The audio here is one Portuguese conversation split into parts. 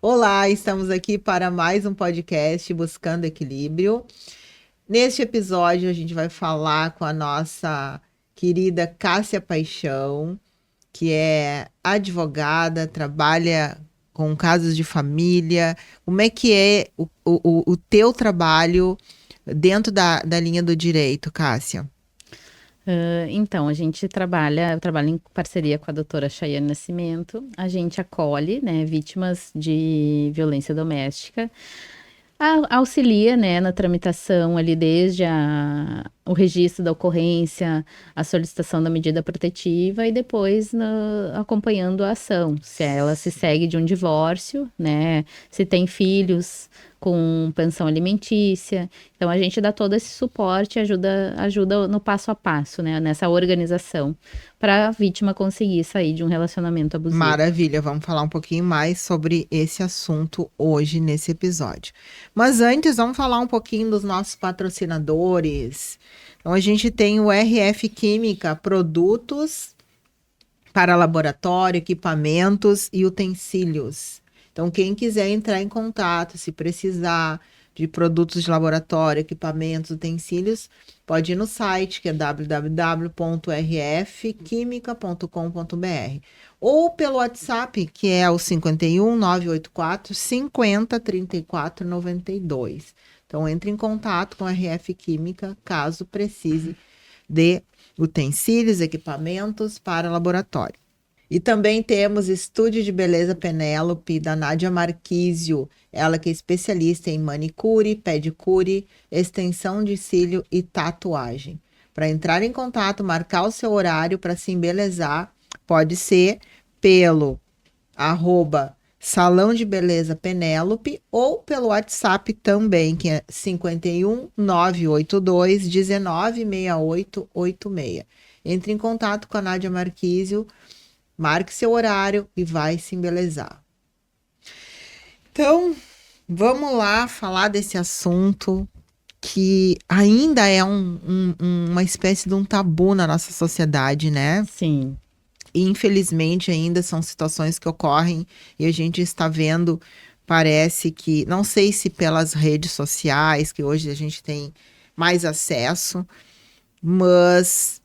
Olá, estamos aqui para mais um podcast Buscando Equilíbrio. Neste episódio, a gente vai falar com a nossa querida Cássia Paixão, que é advogada, trabalha com casos de família. Como é que é o teu trabalho dentro da linha do direito, Cássia? Então, eu trabalho em parceria com a doutora Chayane Nascimento. A gente acolhe, né, vítimas de violência doméstica, auxilia, né, na tramitação ali desde o registro da ocorrência, a solicitação da medida protetiva e depois acompanhando a ação. Se ela se segue de um divórcio, né, se tem filhos com pensão alimentícia. Então, a gente dá todo esse suporte, ajuda no passo a passo, né, nessa organização, para a vítima conseguir sair de um relacionamento abusivo. Maravilha, vamos falar um pouquinho mais sobre esse assunto hoje nesse episódio. Mas antes, vamos falar um pouquinho dos nossos patrocinadores. Então, a gente tem o RF Química, produtos para laboratório, equipamentos e utensílios. Então, quem quiser entrar em contato, se precisar de produtos de laboratório, equipamentos, utensílios, pode ir no site, que é www.rfquimica.com.br, ou pelo WhatsApp, que é o 51 984 50 34 92. Então, entre em contato com a RF Química, caso precise de utensílios, equipamentos para laboratório. E também temos Estúdio de Beleza Penélope, da Nádia Marquísio, ela que é especialista em manicure, pedicure, extensão de cílio e tatuagem. Para entrar em contato, marcar o seu horário para se embelezar, pode ser pelo @Salão de Beleza Penélope ou pelo WhatsApp também, que é 51 982 19 68 86. Entre em contato com a Nádia Marquísio, marque seu horário e vai se embelezar. Então, vamos lá falar desse assunto que ainda é uma espécie de um tabu na nossa sociedade, né? Sim. E, infelizmente, ainda são situações que ocorrem e a gente está vendo, parece que, não sei se pelas redes sociais, que hoje a gente tem mais acesso, mas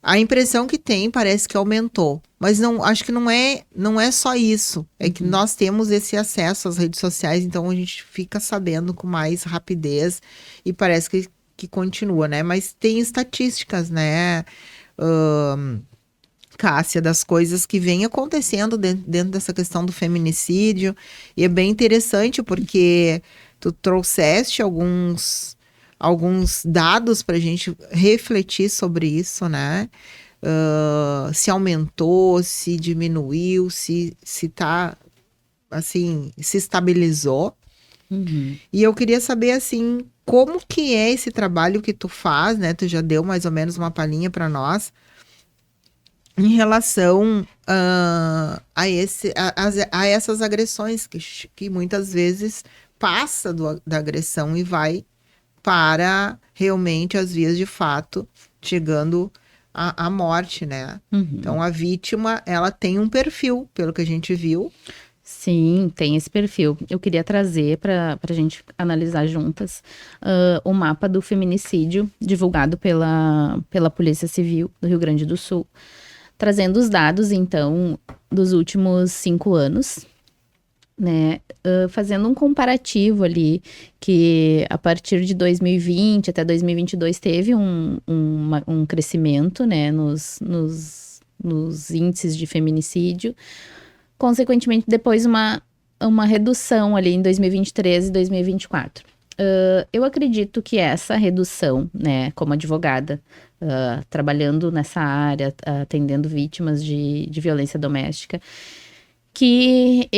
a impressão que tem parece que aumentou. Mas não, acho que não é só isso. É que nós temos esse acesso às redes sociais, então a gente fica sabendo com mais rapidez e parece que continua, né? Mas tem estatísticas, né? Cássia, das coisas que vem acontecendo dentro dessa questão do feminicídio. E é bem interessante porque tu trouxeste alguns dados para a gente refletir sobre isso, né? Se aumentou, se diminuiu, se tá, assim, se estabilizou. E eu queria saber, assim, como que é esse trabalho que tu faz, né? Tu já deu mais ou menos uma palhinha para nós, em relação a essas agressões que muitas vezes passa da agressão e vai para realmente as vias de fato, chegando à morte, né? Então, a vítima, ela tem um perfil, pelo que a gente viu. Sim, tem esse perfil. Eu queria trazer para a gente analisar juntas o mapa do feminicídio divulgado pela Polícia Civil do Rio Grande do Sul, trazendo os dados, então, dos últimos 5 anos, né? Fazendo um comparativo ali, que a partir de 2020 até 2022 teve um crescimento, né, nos índices de feminicídio. Consequentemente, depois uma redução ali em 2023 e 2024. Eu acredito que essa redução, né, como advogada, trabalhando nessa área, atendendo vítimas de violência doméstica, que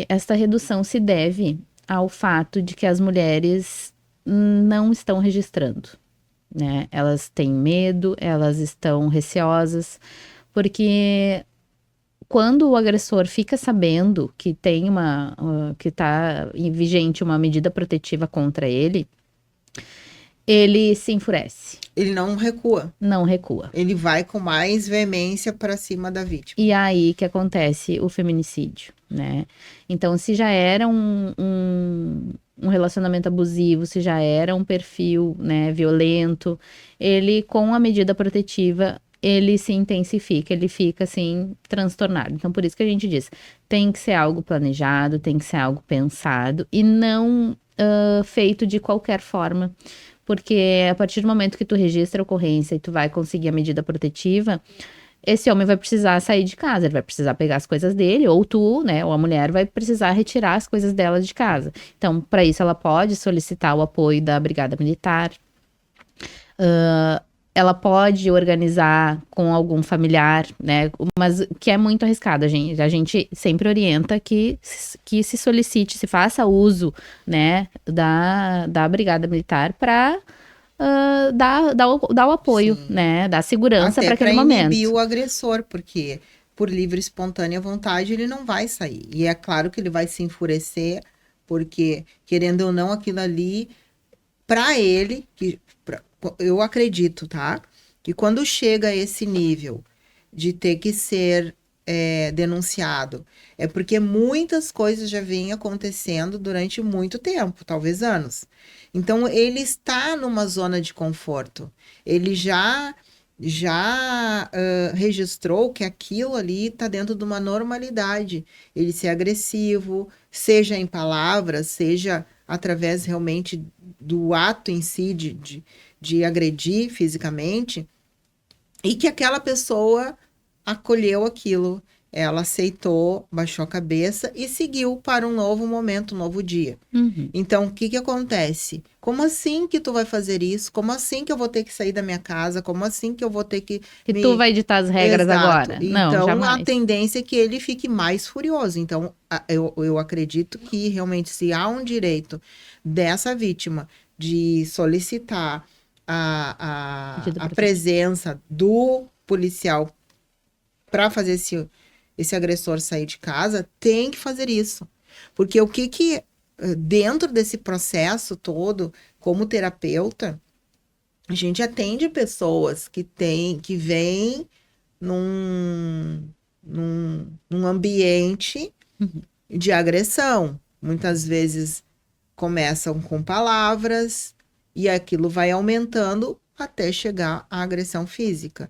esta redução se deve ao fato de que as mulheres não estão registrando, né? Elas têm medo, elas estão receosas, porque quando o agressor fica sabendo que tem que está vigente uma medida protetiva contra ele, ele se enfurece. Ele não recua. Não recua. Ele vai com mais veemência para cima da vítima. E aí que acontece o feminicídio, né? Então, se já era um relacionamento abusivo, se já era um perfil, né, violento, ele, com a medida protetiva, ele se intensifica, ele fica, assim, transtornado. Então, por isso que a gente diz, tem que ser algo planejado, tem que ser algo pensado e não feito de qualquer forma, porque a partir do momento que tu registra a ocorrência e tu vai conseguir a medida protetiva, esse homem vai precisar sair de casa, ele vai precisar pegar as coisas dele, ou tu, né, ou a mulher vai precisar retirar as coisas dela de casa. Então, para isso, ela pode solicitar o apoio da Brigada Militar, ela pode organizar com algum familiar, né, mas que é muito arriscado, a gente sempre orienta que se solicite, se faça uso, né, da Brigada Militar para dar o apoio, Sim. né? Dar segurança para aquele Até momento. para inibir o agressor, porque por livre e espontânea vontade ele não vai sair. E é claro que ele vai se enfurecer, porque, querendo ou não, aquilo ali, para ele, eu acredito, tá? Que quando chega a esse nível de ter que ser denunciado, é porque muitas coisas já vêm acontecendo durante muito tempo, talvez anos. Então, ele está numa zona de conforto. Ele já registrou que aquilo ali está dentro de uma normalidade. Ele ser agressivo, seja em palavras, seja através realmente do ato em si de agredir fisicamente, e que aquela pessoa acolheu aquilo, ela aceitou, baixou a cabeça e seguiu para um novo momento, um novo dia. Uhum. Então, o que acontece? Como assim que tu vai fazer isso? Como assim que eu vou ter que sair da minha casa? Como assim que eu vou ter que... tu vai ditar as regras agora? Então, Não, jamais. a tendência é que ele fique mais furioso. Então, eu acredito que realmente se há um direito dessa vítima de solicitar a presença do policial para fazer esse agressor sair de casa, tem que fazer isso. Porque o que dentro desse processo todo, como terapeuta, a gente atende pessoas que vêm num ambiente de agressão. Muitas vezes começam com palavras e aquilo vai aumentando até chegar à agressão física.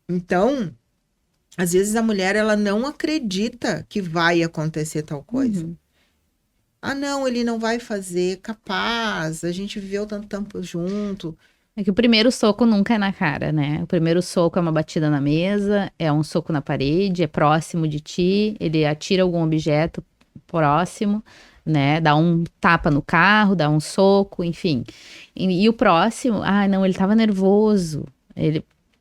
Então, às vezes a mulher ela não acredita que vai acontecer tal coisa. Ah, não, ele não vai fazer, capaz, a gente viveu tanto tempo junto. É que o primeiro soco nunca é na cara, né? O primeiro soco é uma batida na mesa, é um soco na parede, é próximo de ti, ele atira algum objeto próximo, né? Dá um tapa no carro, dá um soco, enfim. E o próximo, não, ele tava nervoso.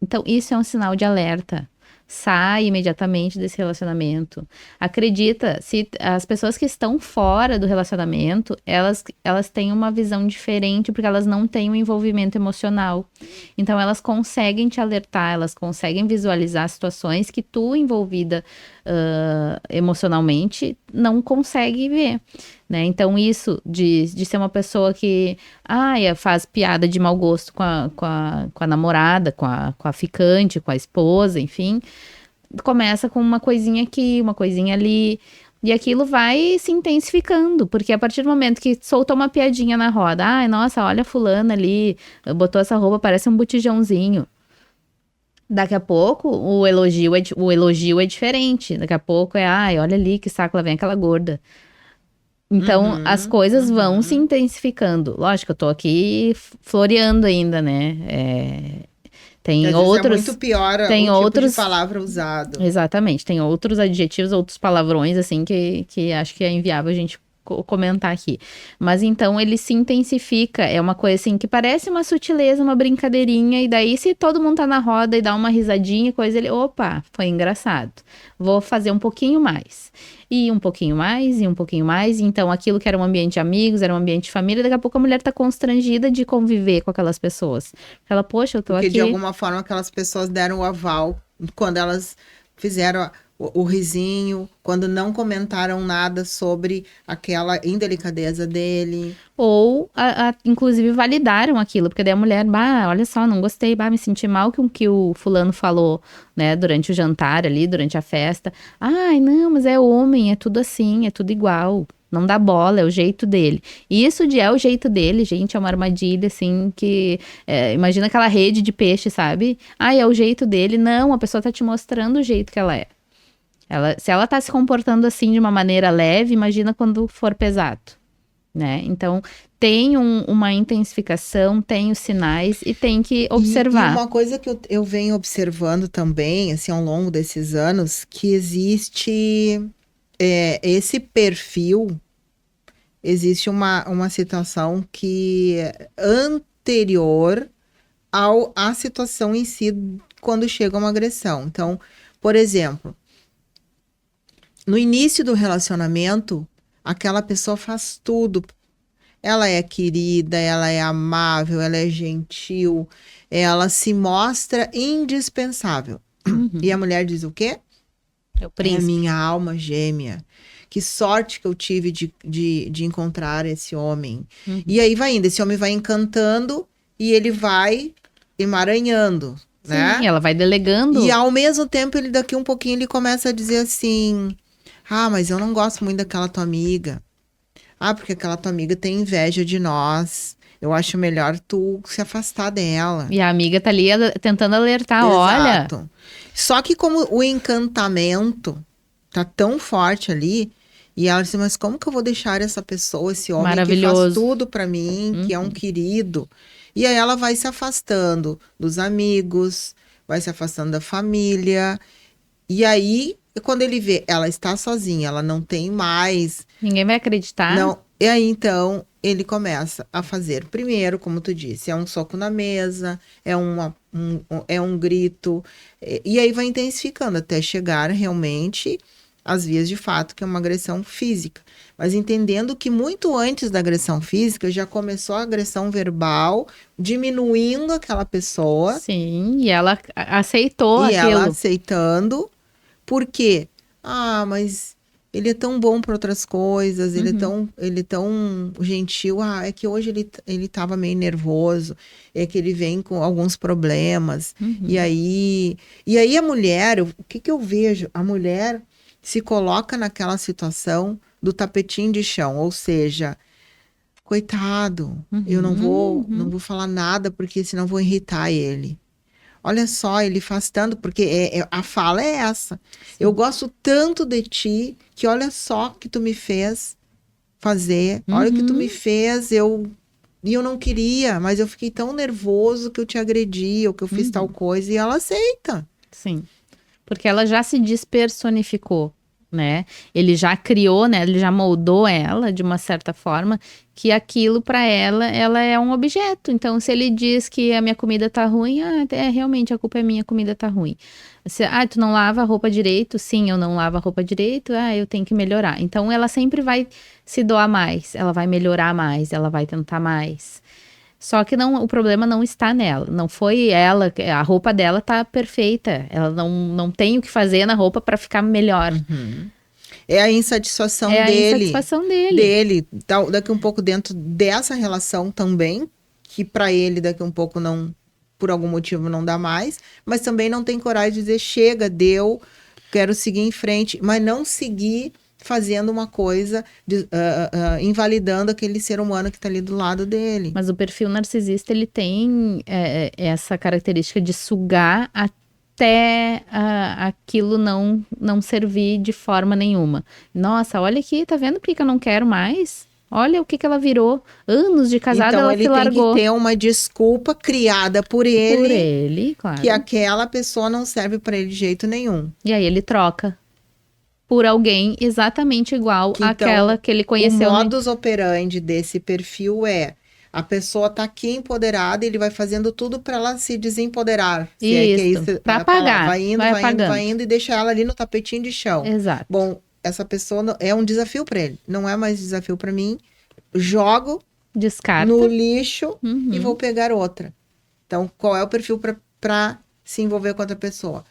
Então, isso é um sinal de alerta. Sai imediatamente desse relacionamento. Acredita, se as pessoas que estão fora do relacionamento, elas têm uma visão diferente porque elas não têm um envolvimento emocional. Então, elas conseguem te alertar, elas conseguem visualizar situações que tu, envolvida emocionalmente, não consegue ver. Né? Então, isso de ser uma pessoa que faz piada de mau gosto com a namorada, com a ficante, com a esposa, enfim, começa com uma coisinha aqui, uma coisinha ali, e aquilo vai se intensificando, porque a partir do momento que soltou uma piadinha na roda, nossa, olha a fulana ali, botou essa roupa, parece um botijãozinho. Daqui a pouco, o elogio é diferente. Daqui a pouco olha ali que saco, lá vem aquela gorda. Então, as coisas vão se intensificando. Lógico, eu tô aqui floreando ainda, né? Tem outros... É muito pior tem o outros, tipo de palavra usado. Exatamente. Tem outros adjetivos, outros palavrões, assim, que acho que é inviável a gente comentar aqui. Mas então ele se intensifica, é uma coisa assim que parece uma sutileza, uma brincadeirinha, e daí se todo mundo tá na roda e dá uma risadinha, coisa, ele, opa, foi engraçado. Vou fazer um pouquinho mais. E um pouquinho mais, e um pouquinho mais. Então aquilo que era um ambiente de amigos, era um ambiente de família, daqui a pouco a mulher tá constrangida de conviver com aquelas pessoas. Ela, poxa, eu tô Porque aqui. de alguma forma aquelas pessoas deram o aval quando elas fizeram o risinho, quando não comentaram nada sobre aquela indelicadeza dele. Ou, inclusive, validaram aquilo, porque daí a mulher, bah, olha só, não gostei, bah, me senti mal com o que o fulano falou, né, durante o jantar ali, durante a festa. Ai, não, mas é homem, é tudo assim, é tudo igual. Não dá bola, é o jeito dele. E isso de é o jeito dele, gente, é uma armadilha, assim, que... imagina aquela rede de peixe, sabe? Ai, é o jeito dele. Não, a pessoa tá te mostrando o jeito que ela é. Se ela tá se comportando assim de uma maneira leve, imagina quando for pesado, né? Então, tem uma intensificação, tem os sinais e tem que observar. E uma coisa que eu venho observando também, assim, ao longo desses anos, que existe esse perfil, existe uma situação que é anterior à situação em si, quando chega uma agressão. Então, por exemplo, no início do relacionamento, aquela pessoa faz tudo. Ela é querida, ela é amável, ela é gentil, ela se mostra indispensável. E a mulher diz o quê? É o É príncipe. minha alma gêmea. Que sorte que eu tive de encontrar esse homem. E aí vai indo, esse homem vai encantando e ele vai emaranhando, né? Sim, ela vai delegando. E ao mesmo tempo, ele daqui um pouquinho, ele começa a dizer assim: ah, mas eu não gosto muito daquela tua amiga. Ah, porque aquela tua amiga tem inveja de nós. Eu acho melhor tu se afastar dela. E a amiga tá ali tentando alertar, olha. Exato. Só que como o encantamento tá tão forte ali, e ela disse, mas como que eu vou deixar essa pessoa, esse homem que faz Maravilhoso. tudo pra mim, que é um querido? E aí ela vai se afastando dos amigos, vai se afastando da família. E aí, quando ele vê, ela está sozinha, ela não tem mais. Ninguém vai acreditar. Não. E aí, então, ele começa a fazer, primeiro, como tu disse, é um soco na mesa, é um grito, e aí vai intensificando até chegar realmente às vias de fato, que é uma agressão física. Mas entendendo que muito antes da agressão física, já começou a agressão verbal, diminuindo aquela pessoa. Sim, e ela aceitou E aquilo. ela aceitando. Por quê? Ah, mas ele é tão bom para outras coisas, ele é tão gentil. Ah, é que hoje ele tava meio nervoso, é que ele vem com alguns problemas. E aí a mulher, o que eu vejo? A mulher se coloca naquela situação do tapetinho de chão, ou seja, coitado, eu não vou falar nada porque senão vou irritar ele. Olha só, ele faz tanto, porque a fala é essa. Eu gosto tanto de ti, que olha só que tu me fez fazer. Olha o que tu me fez, e eu não queria, mas eu fiquei tão nervoso que eu te agredi, ou que eu fiz tal coisa, e ela aceita. Sim, porque ela já se despersonificou, né? Ele já criou, né? Ele já moldou ela de uma certa forma que aquilo para ela é um objeto. Então, se ele diz que a minha comida tá ruim, realmente a culpa é minha, a comida tá ruim. Tu não lava a roupa direito? Sim, eu não lavo a roupa direito. Eu tenho que melhorar. Então, ela sempre vai se doar mais, ela vai melhorar mais, ela vai tentar mais. Só que o problema não está nela, não foi ela, a roupa dela tá perfeita, ela não tem o que fazer na roupa para ficar melhor. É a insatisfação É a dele. insatisfação dele. Daqui um pouco dentro dessa relação também, que para ele daqui um pouco não, por algum motivo não dá mais, mas também não tem coragem de dizer, chega, deu, quero seguir em frente, mas não seguir fazendo uma coisa, invalidando aquele ser humano que está ali do lado dele. Mas o perfil narcisista, ele tem essa característica de sugar até aquilo não servir de forma nenhuma. Nossa, olha aqui, tá vendo por que eu não quero mais? Olha o que ela virou. Anos de casada, então, ela se largou. Então, ele tem que ter uma desculpa criada por ele. Por ele, claro. Que aquela pessoa não serve para ele de jeito nenhum. E aí ele troca por alguém exatamente igual àquela que ele conheceu. O modus operandi desse perfil é a pessoa tá aqui empoderada e ele vai fazendo tudo para ela se desempoderar. Isso, para apagar. Vai indo e deixa ela ali no tapetinho de chão. Exato. Bom, essa pessoa é um desafio para ele. Não é mais desafio para mim. Jogo Descarta. no lixo e vou pegar outra. Então, qual é o perfil para se envolver com outra pessoa?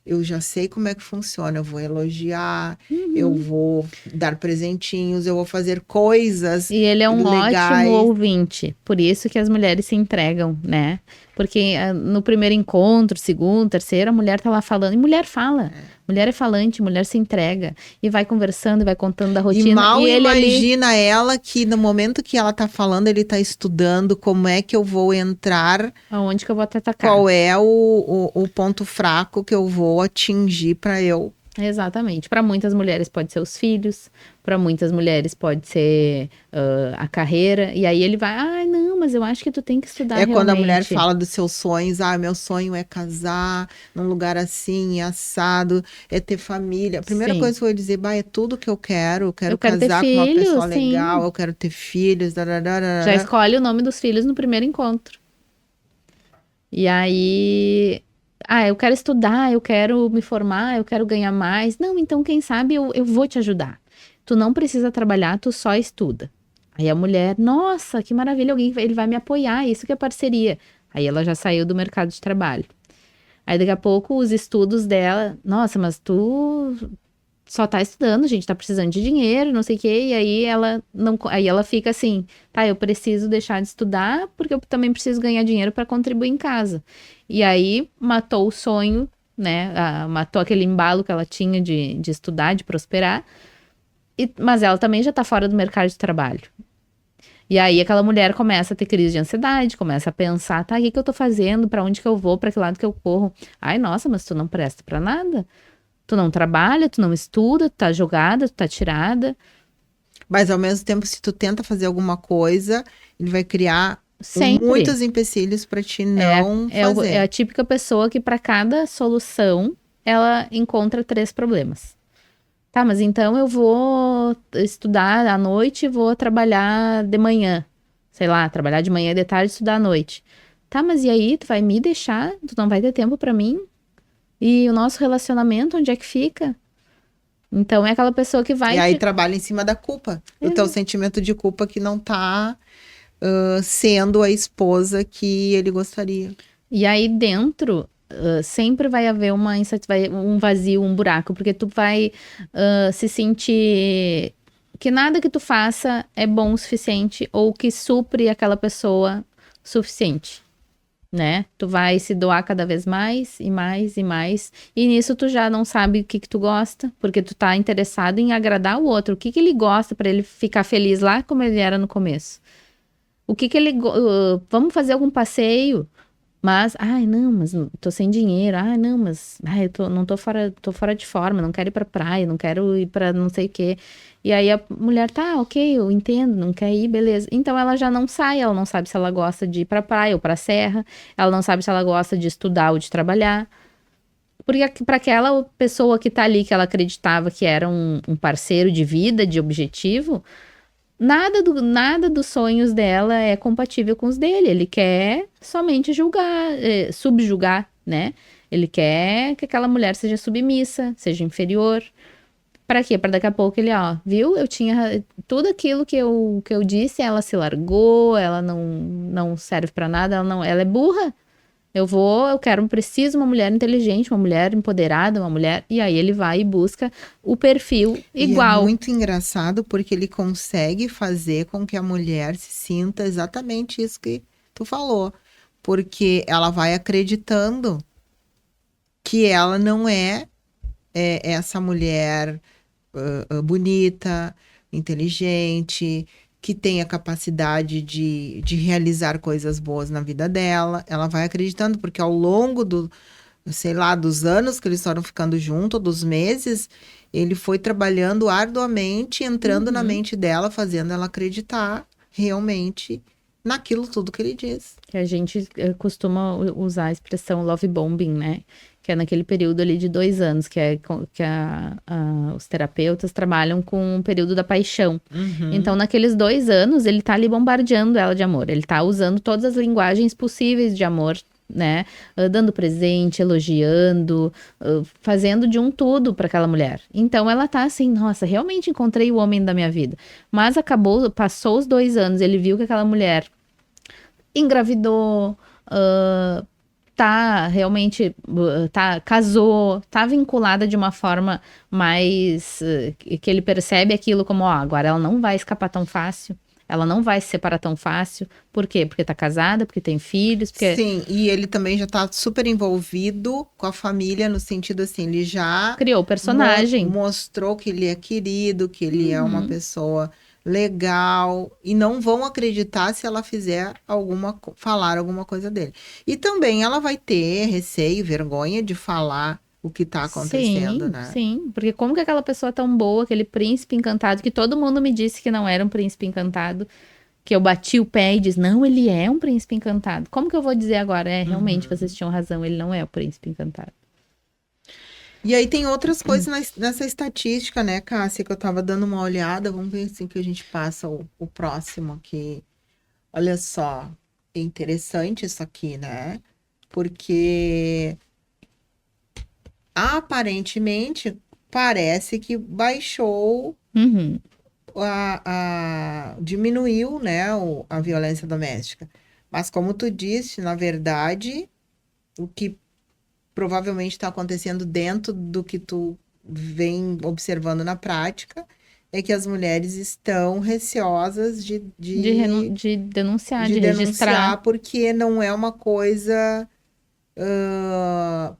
eu já sei como é que funciona. Eu vou elogiar, eu vou dar presentinhos, eu vou fazer coisas E ele é um ótimo legais. ouvinte, por isso que as mulheres se entregam, né? Porque no primeiro encontro, segundo, terceiro, a mulher tá lá falando, e mulher fala, mulher é falante, mulher se entrega, e vai conversando, e vai contando da E rotina, mal e ele ali, imagina ela que no momento que ela tá falando, ele tá estudando como é que eu vou entrar, aonde que eu vou te atacar? qual é o ponto fraco que eu vou atingir para eu. Exatamente. Para muitas mulheres pode ser os filhos, para muitas mulheres pode ser a carreira, e aí ele vai, ah, não, mas eu acho que tu tem que estudar É quando a mulher realmente. fala dos seus sonhos, meu sonho é casar num lugar assim, assado, é ter família. A primeira Sim. coisa que eu vou dizer, é tudo que eu quero Eu quero ter casar com uma pessoa filhos, legal, sim. eu quero ter filhos, Já dararara. escolhe o nome dos filhos no primeiro encontro. E aí, eu quero estudar, eu quero me formar, eu quero ganhar mais. Não, então quem sabe eu vou te ajudar. Tu não precisa trabalhar, tu só estuda. Aí a mulher, nossa, que maravilha, ele vai me apoiar, isso que é parceria. Aí ela já saiu do mercado de trabalho. Aí daqui a pouco os estudos dela, nossa, mas tu só tá estudando, gente, tá precisando de dinheiro, não sei o quê, e aí ela não, aí ela fica assim, tá, eu preciso deixar de estudar porque eu também preciso ganhar dinheiro para contribuir em casa. E aí matou o sonho, né? Matou aquele embalo que ela tinha de estudar, de prosperar. Mas ela também já tá fora do mercado de trabalho. E aí aquela mulher começa a ter crise de ansiedade, começa a pensar, tá, o que que eu tô fazendo? Para onde que eu vou? Para que lado que eu corro? Ai, nossa, mas tu não presta para nada. Tu não trabalha, tu não estuda, tu tá jogada, tu tá tirada. Mas ao mesmo tempo, se tu tenta fazer alguma coisa, ele vai criar Sempre. muitos empecilhos para ti É, não é fazer. a típica pessoa que para cada solução ela encontra 3 problemas. Tá, mas então eu vou estudar à noite e vou trabalhar de manhã. Sei lá, trabalhar de manhã e de tarde e estudar à noite. Tá, mas e aí, tu vai me deixar? Tu não vai ter tempo pra mim? E o nosso relacionamento, onde é que fica? Então é aquela pessoa que E vai aí te... trabalha em cima da culpa, do teu sentimento de culpa que não tá sendo a esposa que ele gostaria. E aí dentro sempre vai haver um vazio, um buraco, porque tu vai se sentir que nada que tu faça é bom o suficiente ou que supre aquela pessoa o suficiente, né? Tu vai se doar cada vez mais e mais e mais, e nisso tu já não sabe o que que tu gosta, porque tu tá interessado em agradar o outro, o que que ele gosta para ele ficar feliz lá como ele era no começo. O que que ele. Vamos fazer algum passeio? Mas, ai, não, mas tô sem dinheiro. Ai, não, mas não tô fora de forma, não quero ir pra praia, não quero ir pra não sei o quê. E aí a mulher, tá, ok, eu entendo, não quer ir, beleza. Então ela já não sai, ela não sabe se ela gosta de ir pra praia ou pra serra, ela não sabe se ela gosta de estudar ou de trabalhar. Porque para aquela pessoa que tá ali, que ela acreditava que era um parceiro de vida, de objetivo, nada dos sonhos dela é compatível com os dele. Ele quer somente julgar, subjugar, né? Ele quer que aquela mulher seja submissa, seja inferior. Para quê? Para daqui a pouco ele, ó, viu? Eu tinha tudo aquilo que eu disse, ela se largou, ela não serve para nada, ela é burra. Preciso uma mulher inteligente, uma mulher empoderada, uma mulher. E aí ele vai e busca o perfil E é igual. muito engraçado porque ele consegue fazer com que a mulher se sinta exatamente isso que tu falou. Porque ela vai acreditando que ela não é essa mulher bonita, inteligente, que tem a capacidade de realizar coisas boas na vida dela. Ela vai acreditando, porque ao longo sei lá, dos anos que eles foram ficando juntos, dos meses, ele foi trabalhando arduamente, entrando na mente dela, fazendo ela acreditar realmente naquilo tudo que ele diz. Que a gente costuma usar a expressão love bombing, né? Que é naquele período ali de 2 anos, que os terapeutas trabalham com um período da paixão. Então, naqueles 2 anos, ele tá ali bombardeando ela de amor. Ele tá usando todas as linguagens possíveis de amor, né? Dando presente, elogiando, fazendo de um tudo para aquela mulher. Então, ela tá assim, nossa, realmente encontrei o homem da minha vida. Mas passou os 2 anos, ele viu que aquela mulher engravidou, tá realmente, casou, tá vinculada de uma forma mais, que ele percebe aquilo como, ó, agora ela não vai escapar tão fácil, ela não vai se separar tão fácil. Por quê? Porque tá casada, porque tem filhos, porque... Sim, e ele também já tá super envolvido com a família, no sentido assim, ele já Criou o personagem. mostrou que ele é querido, que ele é uma Uhum. pessoa legal, e não vão acreditar se ela fizer falar alguma coisa dele. E também ela vai ter receio, vergonha de falar o que tá acontecendo, Sim, né? sim. Porque como que aquela pessoa tão boa, aquele príncipe encantado, que todo mundo me disse que não era um príncipe encantado, que eu bati o pé e disse, não, ele é um príncipe encantado. Como que eu vou dizer agora? Realmente, vocês tinham razão, ele não é o príncipe encantado. E aí tem outras coisas nessa estatística, né, Cássia, que eu tava dando uma olhada. Vamos ver assim que a gente passa o próximo aqui. Olha só, é interessante isso aqui, né? Porque aparentemente parece que baixou Uhum. diminuiu, né, a violência doméstica. Mas como tu disse, na verdade, o que provavelmente está acontecendo dentro do que tu vem observando na prática é que as mulheres estão receosas De denunciar, de de registrar. denunciar, porque não é uma coisa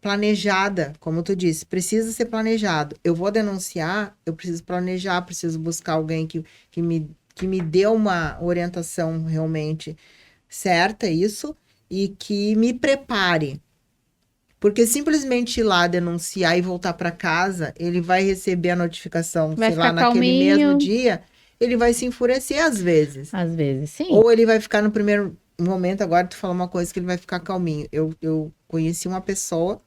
planejada, como tu disse, precisa ser planejado. Eu vou denunciar, eu preciso planejar, preciso buscar alguém que me dê uma orientação realmente certa, isso, e que me prepare. Porque simplesmente ir lá denunciar e voltar para casa, ele vai receber a notificação, Vai sei lá, ficar naquele mesmo calminho, dia, ele vai se enfurecer às vezes. às vezes, sim. Ou ele vai ficar no primeiro momento, agora tu falou uma coisa que ele vai ficar calminho. Eu conheci uma pessoa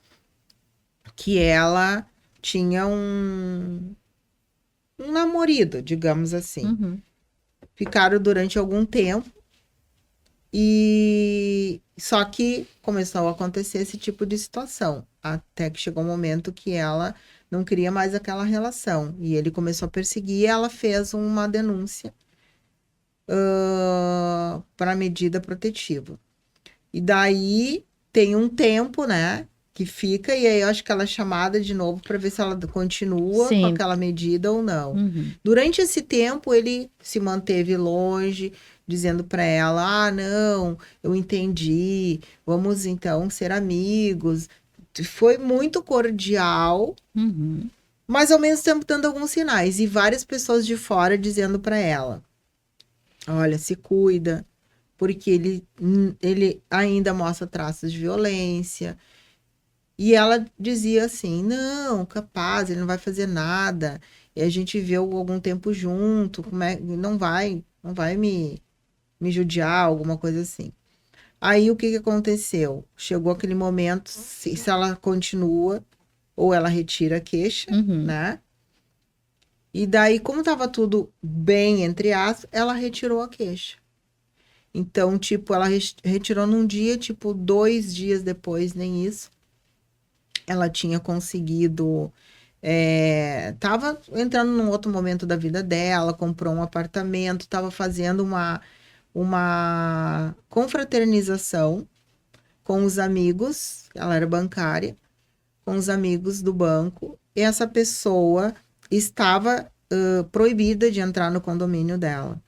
que ela tinha um namorado, digamos assim. Uhum. Ficaram durante algum tempo e só que começou a acontecer esse tipo de situação, até que chegou um momento que ela não queria mais aquela relação e ele começou a perseguir e ela fez uma denúncia para medida protetiva. E daí tem um tempo, né, que fica, e aí eu acho que ela é chamada de novo para ver se ela continua com Sim. aquela medida ou não. Uhum. Durante esse tempo, ele se manteve longe, dizendo para ela: ah, não, eu entendi, vamos então ser amigos. Foi muito cordial, Uhum. mas ao mesmo tempo dando alguns sinais, e várias pessoas de fora dizendo para ela: olha, se cuida, porque ele ainda mostra traços de violência. E ela dizia assim: não, capaz, ele não vai fazer nada. E a gente viveu algum tempo junto, como é, não vai me judiar, alguma coisa assim. Aí o que que aconteceu? Chegou aquele momento, se ela continua, ou ela retira a queixa, Uhum. né? E daí, como estava tudo bem, entre aspas, ela retirou a queixa. Então, tipo, ela retirou num dia, tipo, 2 dias depois, nem isso. Ela tinha conseguido. Tava entrando num outro momento da vida dela, comprou um apartamento, estava fazendo uma confraternização com os amigos, ela era bancária, com os amigos do banco, e essa pessoa estava proibida de entrar no condomínio dela.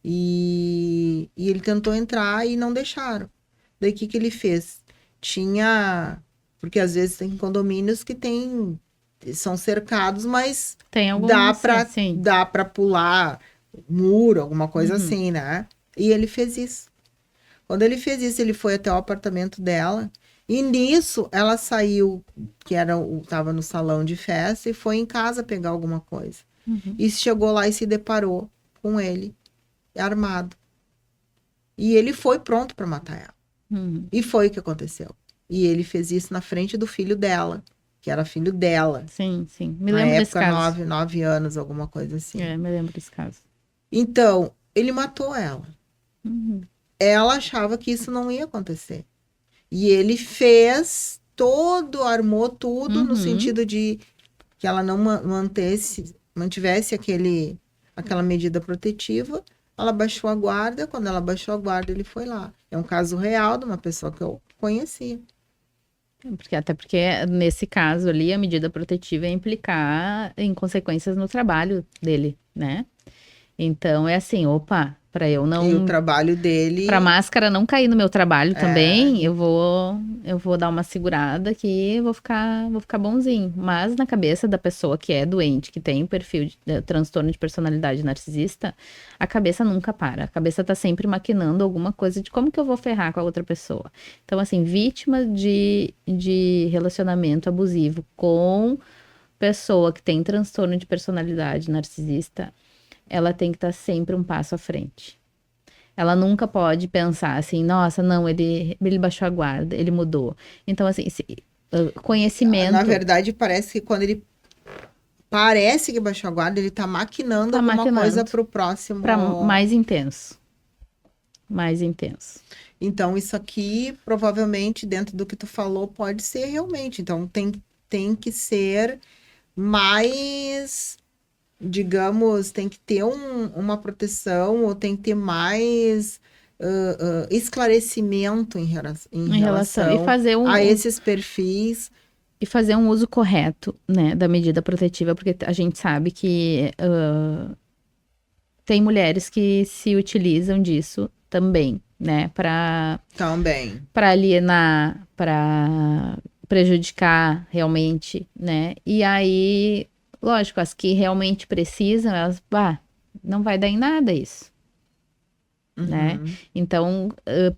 E ele tentou entrar e não deixaram. Daí o que que ele fez? Tinha. Porque às vezes tem condomínios que são cercados, mas Tem alguns, sim. dá para pular muro, alguma coisa Uhum. assim, né? E ele fez isso. Quando ele fez isso, ele foi até o apartamento dela. E nisso, ela saiu, tava no salão de festa, e foi em casa pegar alguma coisa. Uhum. E chegou lá e se deparou com ele armado. E ele foi pronto para matar ela. Uhum. E foi o que aconteceu. E ele fez isso na frente do filho dela, que era filho dela. Sim, sim. Me Na lembro desse época, caso. 9 anos, alguma coisa assim. Me lembro desse caso. Então, ele matou ela. Uhum. Ela achava que isso não ia acontecer. E ele fez todo, armou tudo no Uhum. sentido de que ela não mantivesse aquela medida protetiva. Ela baixou a guarda. Quando ela baixou a guarda, ele foi lá. É um caso real de uma pessoa que eu conhecia. Até porque, nesse caso ali, a medida protetiva ia implicar em consequências no trabalho dele, né? Então, é assim, opa, para eu E o não... trabalho dele Pra máscara não cair no meu trabalho também, eu vou dar uma segurada aqui, vou ficar bonzinho. Mas na cabeça da pessoa que é doente, que tem um perfil de transtorno de personalidade narcisista, a cabeça nunca para. A cabeça tá sempre maquinando alguma coisa de como que eu vou ferrar com a outra pessoa. Então, assim, vítima de relacionamento abusivo com pessoa que tem transtorno de personalidade narcisista, ela tem que estar sempre um passo à frente. Ela nunca pode pensar assim, nossa, não, ele baixou a guarda, ele mudou. Então, assim, conhecimento na verdade, parece que quando ele parece que baixou a guarda, ele tá maquinando tá alguma maquinando coisa pro próximo. para mais intenso. Mais intenso. Então, isso aqui, provavelmente, dentro do que tu falou, pode ser realmente. Então, tem que ser mais, digamos, tem que ter uma proteção, ou tem que ter mais esclarecimento em Em relação. E relação fazer a esses perfis. e fazer um uso correto, né, da medida protetiva, porque a gente sabe que tem mulheres que se utilizam disso também, né, Também. para alienar, para prejudicar realmente, né? E aí, lógico, as que realmente precisam, elas, não vai dar em nada isso, né? Então,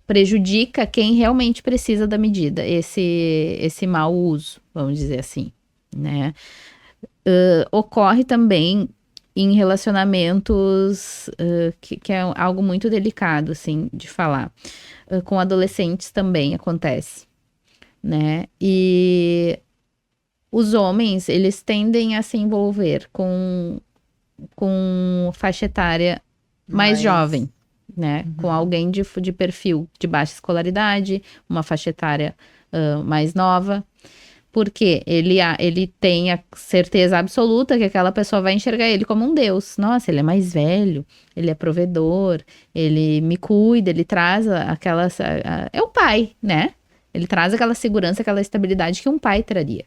prejudica quem realmente precisa da medida, esse mau uso, vamos dizer assim, né? Ocorre também em relacionamentos que é algo muito delicado, assim, de falar. Com adolescentes também acontece, né? E os homens, eles tendem a se envolver com faixa etária mais jovem, né? Com alguém de perfil de baixa escolaridade, uma faixa etária mais nova. Porque ele tem a certeza absoluta que aquela pessoa vai enxergar ele como um deus. Nossa, ele é mais velho, ele é provedor, ele me cuida, ele traz é o pai, né? Ele traz aquela segurança, aquela estabilidade que um pai traria.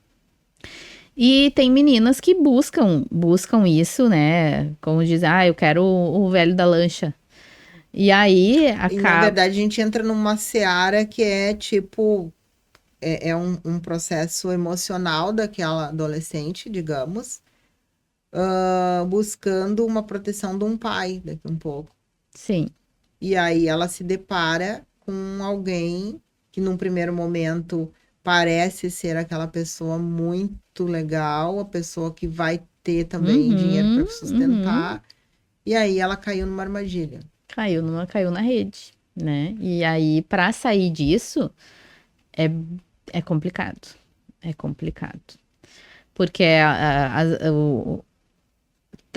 E tem meninas que buscam isso, né? Como diz, eu quero o velho da lancha. E aí E, na verdade, a gente entra numa seara que é tipo... É um processo emocional daquela adolescente, digamos, buscando uma proteção de um pai daqui um pouco. Sim. E aí ela se depara com alguém que num primeiro momento parece ser aquela pessoa muito legal, a pessoa que vai ter também dinheiro para sustentar. E aí ela caiu numa armadilha. Caiu na rede, né? E aí, para sair disso, é complicado. É complicado. Porque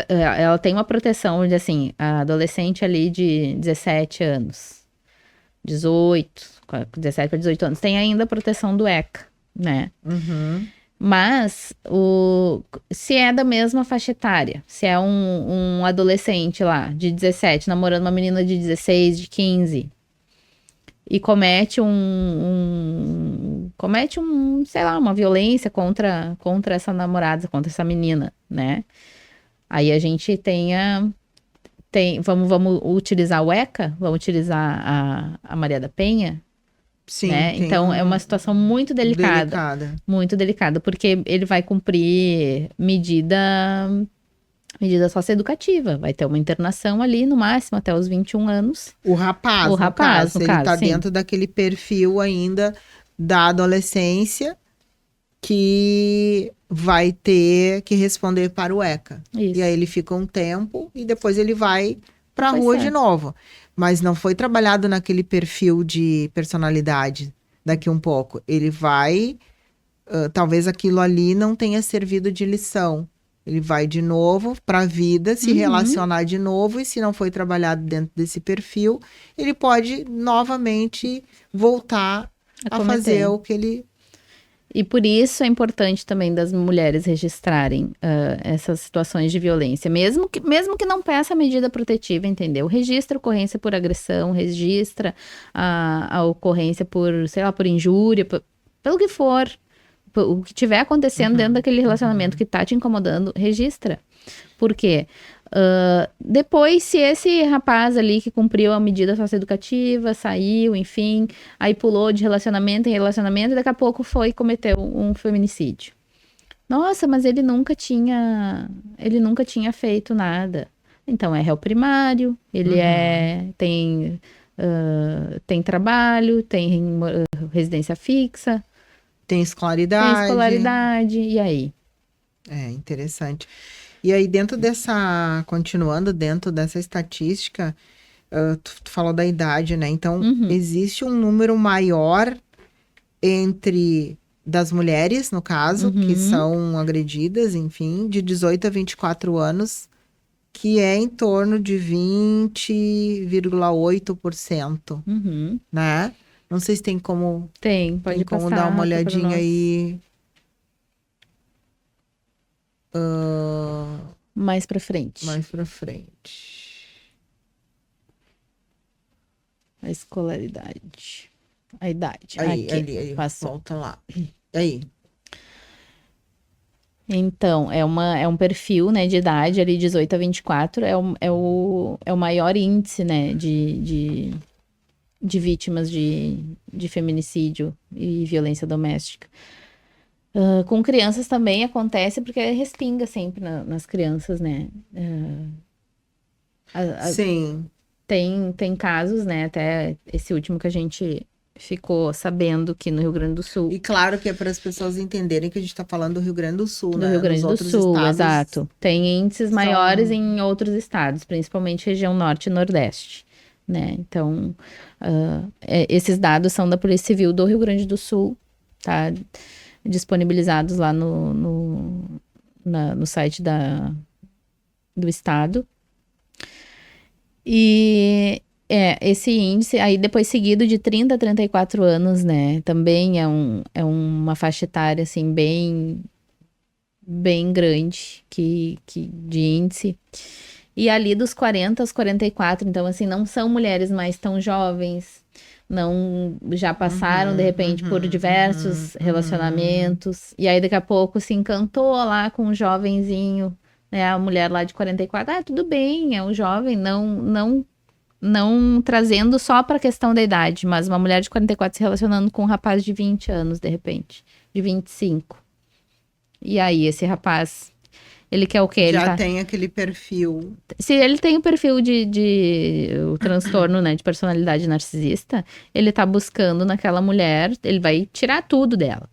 ela tem uma proteção de, assim, a adolescente ali de 17 anos, 18, 17 para 18 anos, tem ainda a proteção do ECA, né? Mas, se é da mesma faixa etária, se é um adolescente lá, de 17, namorando uma menina de 16, de 15, e comete sei lá, uma violência contra essa namorada, contra essa menina, né? Aí a gente vamos utilizar o ECA, vamos utilizar a Maria da Penha, Sim, né? Então é uma situação muito delicada, muito delicada, porque ele vai cumprir medida socioeducativa, vai ter uma internação ali no máximo até os 21 anos. O rapaz, no caso, ele tá dentro daquele perfil ainda da adolescência que vai ter que responder para o ECA. Isso. E aí ele fica um tempo e depois ele vai para a rua de novo. Mas não foi trabalhado naquele perfil de personalidade daqui um pouco. Ele vai... talvez aquilo ali não tenha servido de lição. Ele vai de novo para a vida, se relacionar de novo, e se não foi trabalhado dentro desse perfil, ele pode novamente voltar a fazer o que ele... E por isso é importante também das mulheres registrarem essas situações de violência, mesmo que não peça a medida protetiva, entendeu? Registra a ocorrência por agressão, registra a ocorrência por, sei lá, por injúria, pelo que for, o que tiver acontecendo dentro daquele relacionamento que tá te incomodando, registra. Por quê? Depois, se esse rapaz ali que cumpriu a medida socioeducativa, saiu, enfim, aí pulou de relacionamento em relacionamento, e daqui a pouco foi e cometeu um feminicídio. Nossa, mas ele nunca tinha feito nada. Então, é réu primário, ele tem trabalho, tem residência fixa, Tem tem escolaridade. escolaridade, e aí? É interessante. E aí, continuando dentro dessa estatística, tu falou da idade, né? Então, existe um número maior das mulheres, no caso, que são agredidas, enfim, de 18 a 24 anos, que é em torno de 20,8%, né? Não sei se tem como... Pode como passar dar uma pra olhadinha nós. aí. Mais pra frente. Mais pra frente. A escolaridade. A idade. Aí, Aqui, ali, passou. volta lá. Aí. Então, é um perfil, né, de idade ali, 18 a 24, é o maior índice, né, de vítimas de feminicídio e violência doméstica. Com crianças também acontece, porque respinga sempre nas crianças, né? Sim. Tem casos, né, até esse último que a gente ficou sabendo que no Rio Grande do Sul. E claro que é para as pessoas entenderem que a gente está falando do Rio Grande do Sul, né? Do Rio Grande Nos do outros Sul, estados, exato. Tem índices maiores em outros estados, principalmente região norte e nordeste, né? Então, esses dados são da Polícia Civil do Rio Grande do Sul, tá? Disponibilizados lá no site do estado. E esse índice, aí depois seguido de 30 a 34 anos, né? Também é uma faixa etária, assim, bem grande de índice. E ali dos 40 aos 44, então, assim, não são mulheres mais tão jovens, não já passaram, de repente, por diversos relacionamentos, e aí daqui a pouco se encantou lá com um jovenzinho, né? A mulher lá de 44, tudo bem, é um jovem, não trazendo só para a questão da idade, mas uma mulher de 44 se relacionando com um rapaz de 20 anos, de repente, de 25. E aí, esse rapaz, ele quer o quê? Já tem aquele perfil. Se ele tem o perfil o transtorno, né, de personalidade narcisista, ele tá buscando naquela mulher, ele vai tirar tudo dela.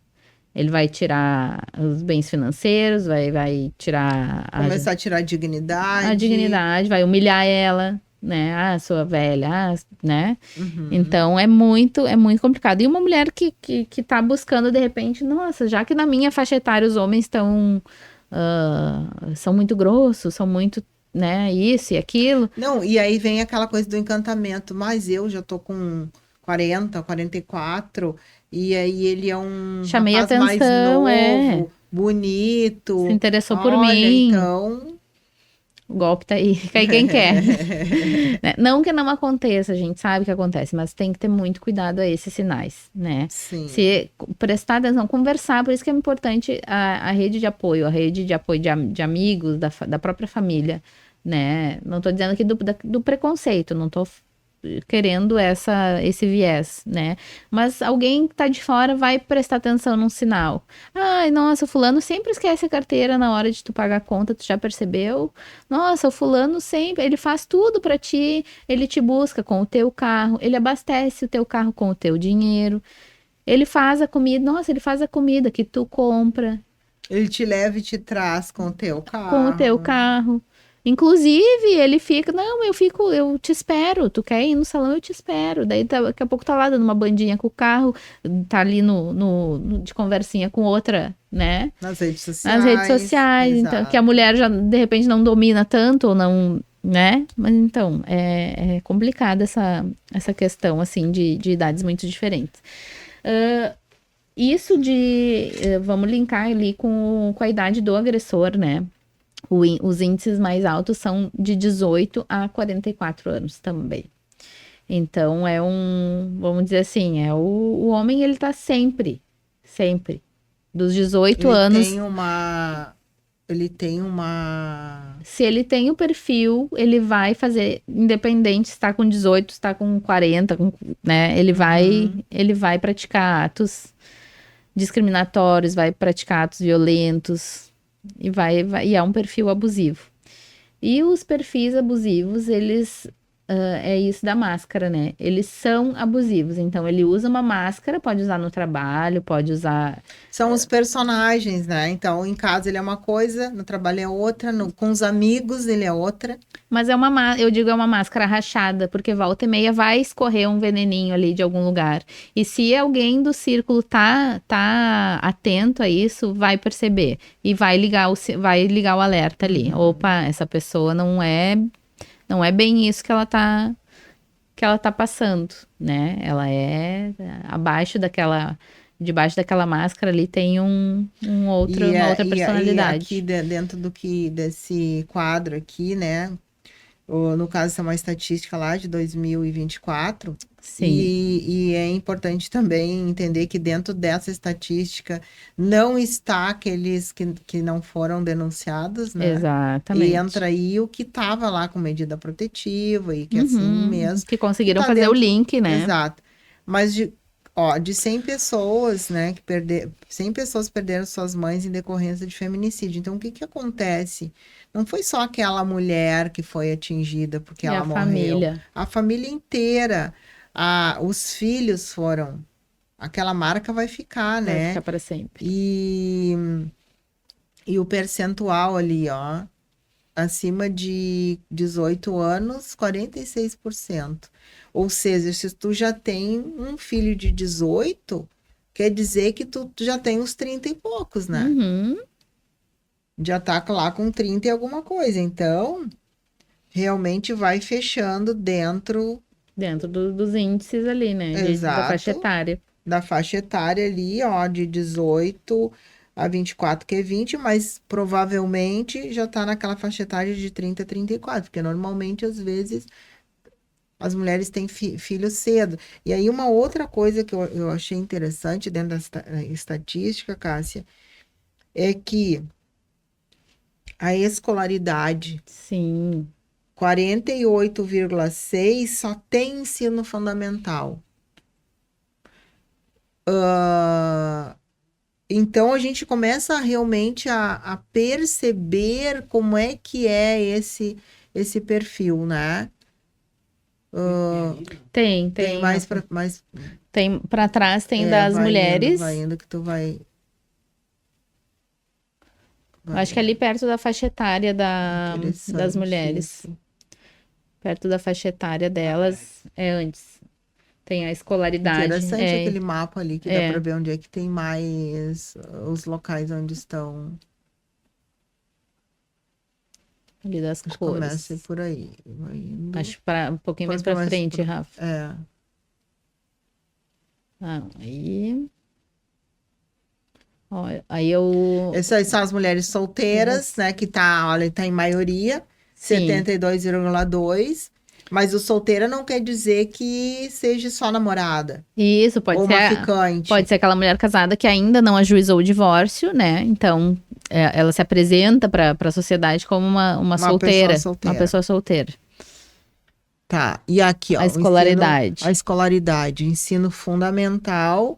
Ele vai tirar os bens financeiros, vai tirar... Começar a tirar a dignidade. A dignidade, vai humilhar ela, né? Ah, sua velha, né? Então, é muito complicado. E uma mulher que tá buscando, de repente, nossa, já que na minha faixa etária os homens são muito grossos, são muito, né, isso e aquilo. Não, e aí vem aquela coisa do encantamento, mas eu já tô com 40, 44, e aí ele é um Chamei rapaz mais atenção, novo, bonito. Se interessou por Olha, mim. então... O golpe tá aí, cai quem quer. Né? Não que não aconteça, a gente sabe que acontece, mas tem que ter muito cuidado a esses sinais, né? Sim. Se prestar atenção, conversar, por isso que é importante a rede de apoio, de amigos, da própria família, né? Não tô dizendo aqui do preconceito, não tô querendo esse viés, né? Mas alguém que tá de fora vai prestar atenção num sinal. Ai, nossa, o fulano sempre esquece a carteira na hora de tu pagar a conta, tu já percebeu? Nossa, o fulano sempre, ele faz tudo pra ti, ele te busca com o teu carro, ele abastece o teu carro com o teu dinheiro, ele faz a comida, nossa, ele faz a comida que tu compra. Ele te leva e te traz com o teu carro. Com o teu carro. Inclusive, ele fica, não, eu te espero, tu quer ir no salão, eu te espero. Daí daqui a pouco tá lá dando uma bandinha com o carro, tá ali de conversinha com outra, né? Nas redes sociais. Nas redes sociais, então, que a mulher já, de repente, não domina tanto, ou não, né? Mas então, é complicada essa questão, assim, de idades muito diferentes. Isso vamos linkar ali com a idade do agressor, né? Os índices mais altos são de 18 a 44 anos também. Então, vamos dizer assim, o homem, ele tá sempre Sempre. Dos 18 Ele anos. Ele tem uma. Se ele tem o perfil, ele vai fazer, independente se está com 18, se está com 40, né? Ele vai praticar atos discriminatórios, vai praticar atos violentos e é um perfil abusivo. E os perfis abusivos, eles é isso da máscara, né? Eles são abusivos. Então, ele usa uma máscara, pode usar no trabalho, pode usar. São os personagens, né? Então, em casa ele é uma coisa, no trabalho é outra, com os amigos ele é outra. Mas eu digo é uma máscara rachada, porque volta e meia vai escorrer um veneninho ali de algum lugar. E se alguém do círculo tá atento a isso, vai perceber. E vai ligar o alerta ali. Opa, essa pessoa não é bem isso que ela tá passando, né? Ela é debaixo daquela máscara ali tem uma outra personalidade. E aqui dentro desse quadro aqui, né? No caso, essa é uma estatística lá de 2024. Sim. E é importante também entender que dentro dessa estatística não está aqueles que não foram denunciados, né? Exatamente. E entra aí o que estava lá com medida protetiva e que assim mesmo. Que conseguiram fazer o link, né? Exato. Mas de 100 pessoas, né, 100 pessoas perderam suas mães em decorrência de feminicídio. Então, o que acontece? Não foi só aquela mulher que foi atingida porque ela morreu. Família. A família inteira. Os filhos foram. Aquela marca vai ficar, né? Vai ficar para sempre. E o percentual ali, ó, acima de 18 anos, 46%. Ou seja, se tu já tem um filho de 18, quer dizer que tu já tem uns 30 e poucos, né? Já tá lá com 30 e alguma coisa. Então, realmente vai fechando dentro dos índices ali, né? Exato, da faixa etária. Da faixa etária ali, ó, de 18 a 24, que é 20, mas provavelmente já tá naquela faixa etária de 30 a 34, porque normalmente, às vezes, as mulheres têm filhos cedo. E aí, uma outra coisa que eu achei interessante dentro da estatística, Cássia, é que a escolaridade, sim, 48,6 só tem ensino fundamental. Então, a gente começa realmente a perceber como é que é esse perfil, né? Tem mais tem para trás, tem das mulheres. Vai indo que tu vai. Acho que ali perto da faixa etária das mulheres. Isso. Perto da faixa etária delas é antes. Tem a escolaridade. Interessante aquele mapa ali que dá para ver onde é que tem mais os locais onde estão. Ali das cores. Começa por aí. Acho um pouquinho mais para frente, Rafa. Aí. Olha, aí eu. Essas são as mulheres solteiras, né? Que tá em maioria, 72,2%. Mas o solteira não quer dizer que seja só namorada. Isso, pode ser. Uma ficante. Pode ser aquela mulher casada que ainda não ajuizou o divórcio, né? Então, ela se apresenta para a sociedade como uma solteira. Uma pessoa solteira. Tá, e aqui, ó. A escolaridade. A escolaridade. Ensino fundamental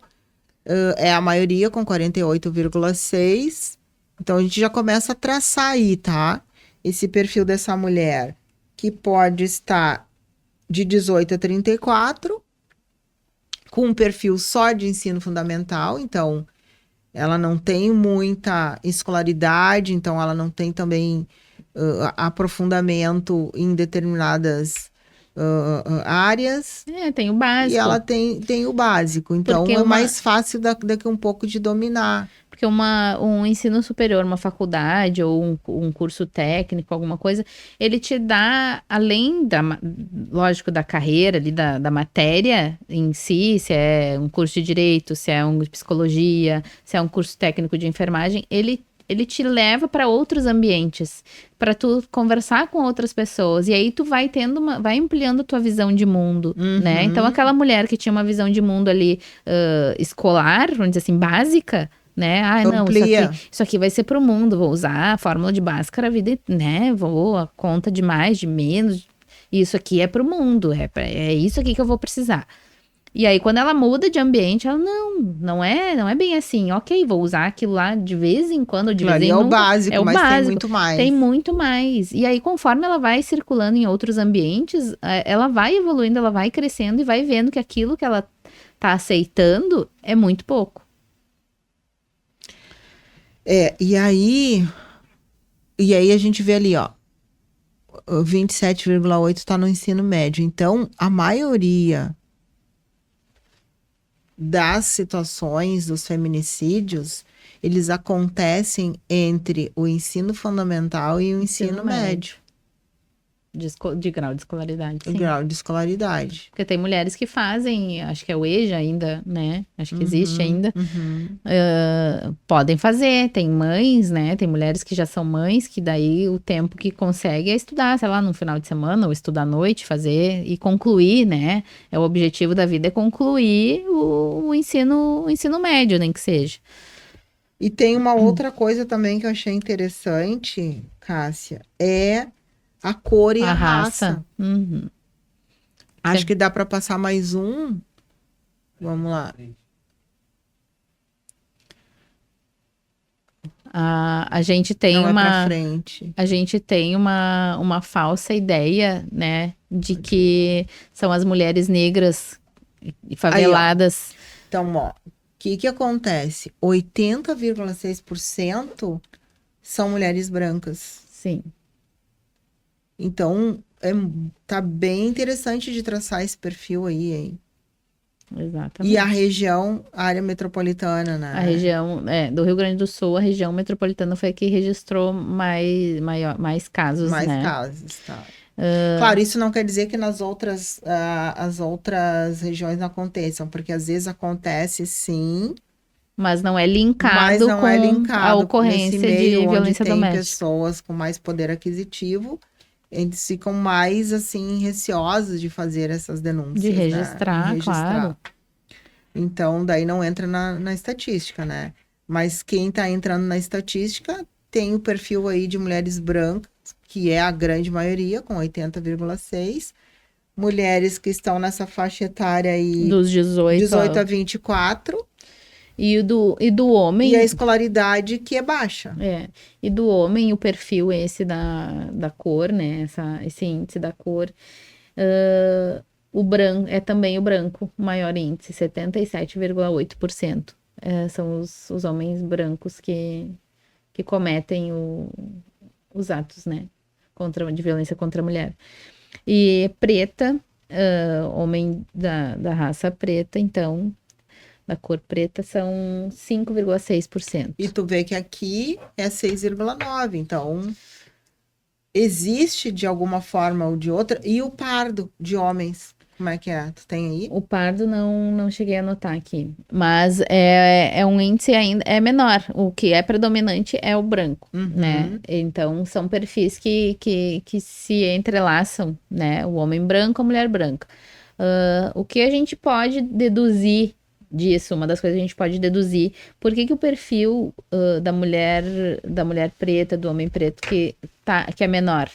é a maioria, com 48,6%. Então, a gente já começa a traçar aí, tá? Esse perfil dessa mulher, que pode estar de 18 a 34, com um perfil só de ensino fundamental, então ela não tem muita escolaridade, então ela não tem também aprofundamento em determinadas áreas. Tem o básico. E ela tem o básico, então é mais fácil daqui um pouco de dominar. Porque um ensino superior, uma faculdade ou um curso técnico, alguma coisa, ele te dá, além lógico, da carreira, ali, da matéria em si, se é um curso de direito, se é um de psicologia, se é um curso técnico de enfermagem, ele ele te leva para outros ambientes, para tu conversar com outras pessoas, e aí tu vai vai ampliando a tua visão de mundo, né? Então, aquela mulher que tinha uma visão de mundo ali escolar, vamos dizer assim, básica, né? Ah, não, isso aqui vai ser pro mundo, vou usar a fórmula de Bhaskara a vida, né? Vou a conta de mais, de menos, isso aqui é pro mundo, é isso aqui que eu vou precisar. E aí, quando ela muda de ambiente, ela, não é bem assim. Ok, vou usar aquilo lá de vez em quando, de vez em quando. nunca. É o básico, tem muito mais. Tem muito mais. E aí, conforme ela vai circulando em outros ambientes, ela vai evoluindo, ela vai crescendo e vai vendo que aquilo que ela tá aceitando é muito pouco. E aí a gente vê ali, ó, 27,8 tá no ensino médio. Então, a maioria das situações dos feminicídios, eles acontecem entre o ensino fundamental e o ensino médio. De grau de escolaridade, sim. Grau de escolaridade. Porque tem mulheres que fazem, acho que é o EJA ainda, né? Acho que existe ainda. Podem fazer, tem mães, né? Tem mulheres que já são mães, que daí o tempo que consegue é estudar, sei lá, no final de semana, ou estudar à noite, fazer e concluir, né? O objetivo da vida é concluir o ensino médio, nem que seja. E tem uma outra coisa também que eu achei interessante, Cássia, é a cor e a raça. Acho que dá para passar mais um. Vamos lá. A gente tem a gente tem uma falsa ideia, né, de que são as mulheres negras e faveladas. Aí, então, ó, o que acontece? 80,6% são mulheres brancas. Sim. Então, tá bem interessante de traçar esse perfil aí, hein? Exatamente. E a região, a área metropolitana, né? A região do Rio Grande do Sul, a região metropolitana foi a que registrou mais casos, mais né? casos, tá. Claro, isso não quer dizer que nas outras, as outras regiões não aconteçam, porque às vezes acontece sim, mas não é linkado com a ocorrência de violência doméstica. Tem pessoas com mais poder aquisitivo, eles ficam mais, assim, receosos de fazer essas denúncias. De registrar, né? Claro. Então, daí não entra na estatística, né? Mas quem tá entrando na estatística tem o perfil aí de mulheres brancas, que é a grande maioria, com 80,6%. Mulheres que estão nessa faixa etária aí... Dos 18 a 24. E do homem... E a escolaridade que é baixa. E do homem, o perfil esse da cor, né? Esse índice da cor. O branco, também o branco, maior índice, 77,8%. São os homens brancos que cometem os atos, né? De violência contra a mulher. E preta, homem da raça preta, então... da cor preta são 5,6%. E tu vê que aqui é 6,9%. Então, existe de alguma forma ou de outra. E o pardo de homens, como é que é? Tu tem aí? O pardo não cheguei a anotar aqui. Mas é um índice ainda menor. O que é predominante é o branco, né? Então, são perfis que se entrelaçam, né? O homem branco, a mulher branca. O que a gente pode deduzir disso, uma das coisas que a gente pode deduzir, por que o perfil da mulher preta, do homem preto, que é menor?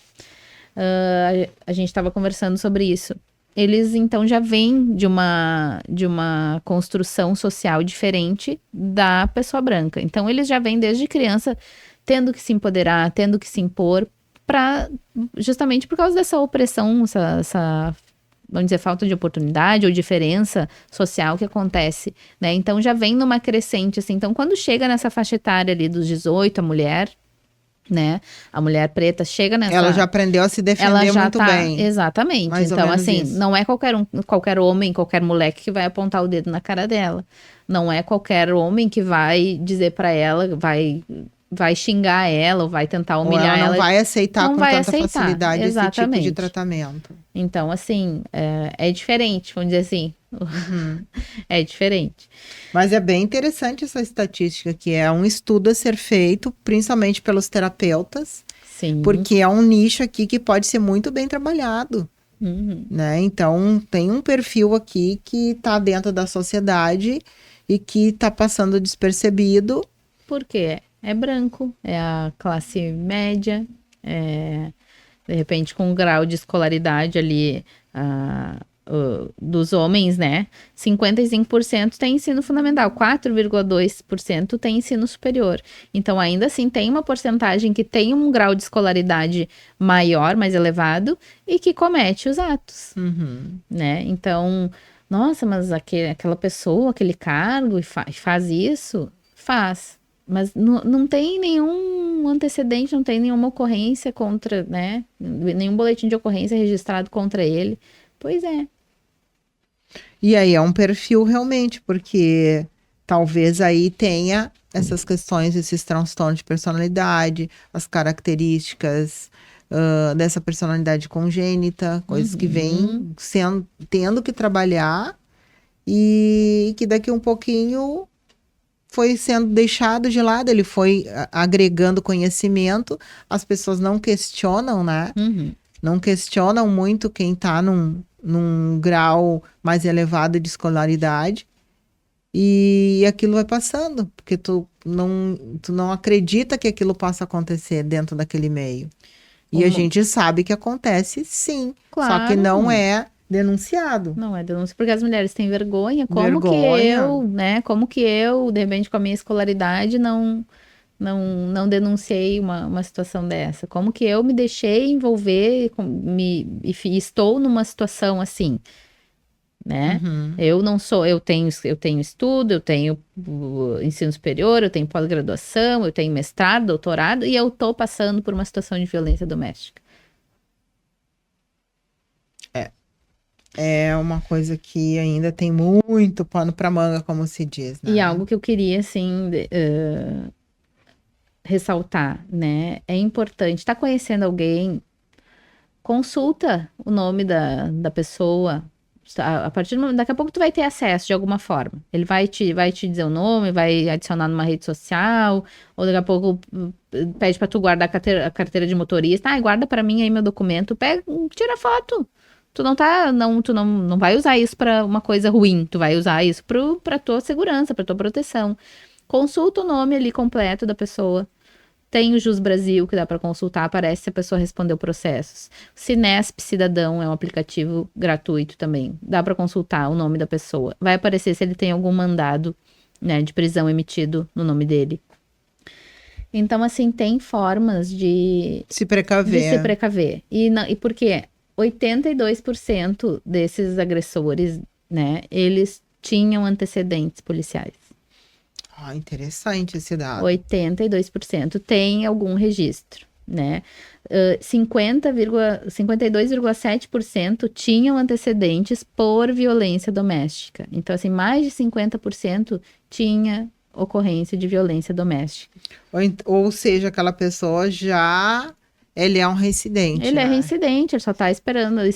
A gente estava conversando sobre isso. Eles, então, já vêm de uma construção social diferente da pessoa branca. Então, eles já vêm desde criança tendo que se empoderar, tendo que se impor, justamente por causa dessa opressão, essa vamos dizer, falta de oportunidade ou diferença social que acontece, né? Então, já vem numa crescente, assim. Então, quando chega nessa faixa etária ali dos 18, a mulher, né? A mulher preta chega nessa... Ela já aprendeu a se defender muito bem. Exatamente. Então, assim, isso. Não é qualquer homem, qualquer moleque que vai apontar o dedo na cara dela. Não é qualquer homem que vai dizer pra ela, vai xingar ela, ou vai tentar humilhar ela. Não vai aceitar com tanta facilidade esse tipo de tratamento. Então, assim, é diferente, vamos dizer assim. É diferente. Mas é bem interessante essa estatística, que é um estudo a ser feito, principalmente pelos terapeutas, Sim. porque é um nicho aqui que pode ser muito bem trabalhado, né? Então, tem um perfil aqui que está dentro da sociedade e que está passando despercebido. Porque é branco, é a classe média, de repente com um grau de escolaridade ali dos homens, né? 55% tem ensino fundamental, 4,2% tem ensino superior. Então, ainda assim, tem uma porcentagem que tem um grau de escolaridade maior, mais elevado, e que comete os atos, né? Então, nossa, mas aquela pessoa, aquele cargo, faz isso? Faz. Mas não tem nenhum antecedente, não tem nenhuma ocorrência contra, né? Nenhum boletim de ocorrência registrado contra ele. Pois é. E aí é um perfil realmente, porque talvez aí tenha essas questões, esses transtornos de personalidade, as características dessa personalidade congênita, coisas que vêm tendo que trabalhar e que daqui um pouquinho foi sendo deixado de lado, ele foi agregando conhecimento, as pessoas não questionam, né? Não questionam muito quem está num grau mais elevado de escolaridade e aquilo vai passando, porque tu não acredita que aquilo possa acontecer dentro daquele meio. E a gente sabe que acontece sim, só que não é denunciado. Não é denúncia, porque as mulheres têm vergonha. Como que eu, né? Como que eu, de repente, com a minha escolaridade, não denunciei uma situação dessa? Como que eu me deixei envolver e estou numa situação assim, né? Eu não sou, eu tenho estudo, eu tenho ensino superior, eu tenho pós-graduação, eu tenho mestrado, doutorado, e eu tô passando por uma situação de violência doméstica. É uma coisa que ainda tem muito pano para manga, como se diz, né? E algo que eu queria, assim, ressaltar, né? É importante, tá conhecendo alguém, consulta o nome da pessoa. A partir do momento, daqui a pouco tu vai ter acesso de alguma forma. Ele vai te dizer o nome, vai adicionar numa rede social, ou daqui a pouco pede para tu guardar a carteira de motorista. Guarda para mim aí meu documento, pega, tira foto. Tu não vai usar isso para uma coisa ruim, tu vai usar isso para tua segurança, para tua proteção. Consulta o nome ali completo da pessoa. Tem o Jus Brasil, que dá para consultar, aparece se a pessoa respondeu processos. O Cinesp Cidadão é um aplicativo gratuito também. Dá para consultar o nome da pessoa. Vai aparecer se ele tem algum mandado, né, de prisão emitido no nome dele. Então, assim, tem formas de se precaver. E por quê? 82% desses agressores, né, eles tinham antecedentes policiais. Interessante esse dado. 82% tem algum registro, né? 52,7% tinham antecedentes por violência doméstica. Então, assim, mais de 50% tinha ocorrência de violência doméstica. Ou seja, aquela pessoa ele é um reincidente. Ele é reincidente, ele só tá esperando. Ele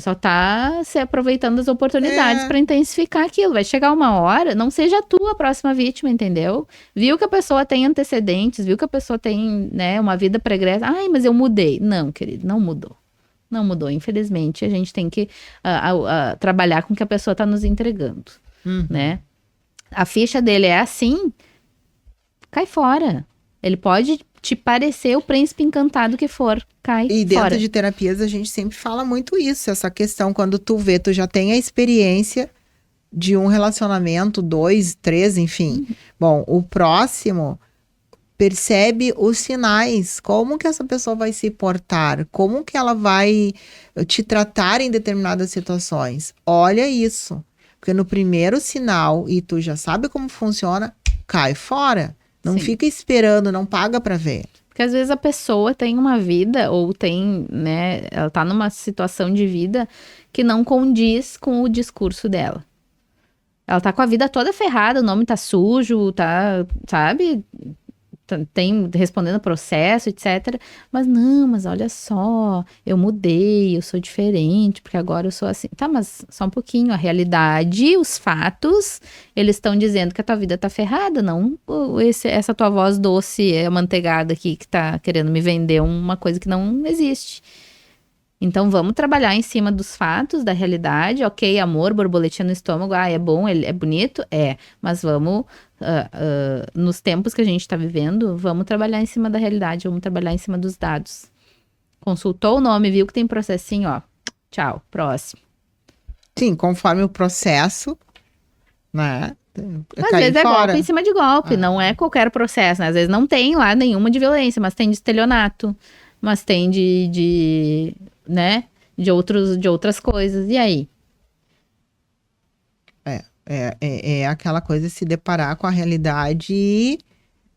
só tá se aproveitando das oportunidades para intensificar aquilo. Vai chegar uma hora, não seja tu a próxima vítima, entendeu? Viu que a pessoa tem antecedentes, viu que a pessoa tem, né, uma vida pregressa. Mas eu mudei. Não, querido, não mudou. Não mudou. Infelizmente, a gente tem que trabalhar com o que a pessoa tá nos entregando, né? A ficha dele é assim, cai fora. Ele pode te parecer o príncipe encantado que for, cai fora. E dentro de terapias a gente sempre fala muito isso, essa questão, quando tu já tem a experiência de um relacionamento, 2, 3, enfim. Bom, o próximo percebe os sinais, como que essa pessoa vai se portar, como que ela vai te tratar em determinadas situações. Olha isso, porque no primeiro sinal, e tu já sabe como funciona, cai fora. Não fica esperando, não paga para ver. Porque às vezes a pessoa tem uma vida, ou tem, né, ela tá numa situação de vida que não condiz com o discurso dela. Ela tá com a vida toda ferrada, o nome tá sujo, tá, sabe? tem respondendo processo, etc. Mas não, mas olha só, eu mudei, eu sou diferente, porque agora eu sou assim. Tá, mas só um pouquinho, a realidade, os fatos, eles estão dizendo que a tua vida tá ferrada, não essa tua voz doce, amanteigada aqui, que tá querendo me vender uma coisa que não existe. Então, vamos trabalhar em cima dos fatos, da realidade. Ok, amor, borboletinha no estômago. É bom, é bonito? É. Mas vamos, nos tempos que a gente está vivendo, vamos trabalhar em cima da realidade, vamos trabalhar em cima dos dados. Consultou o nome, viu que tem processinho, ó. Tchau, próximo. Sim, conforme o processo, né? Às vezes é golpe em cima de golpe, não é qualquer processo, né? Às vezes não tem lá nenhuma de violência, mas tem de estelionato, mas tem né, de outras coisas. E aí? É aquela coisa de se deparar com a realidade e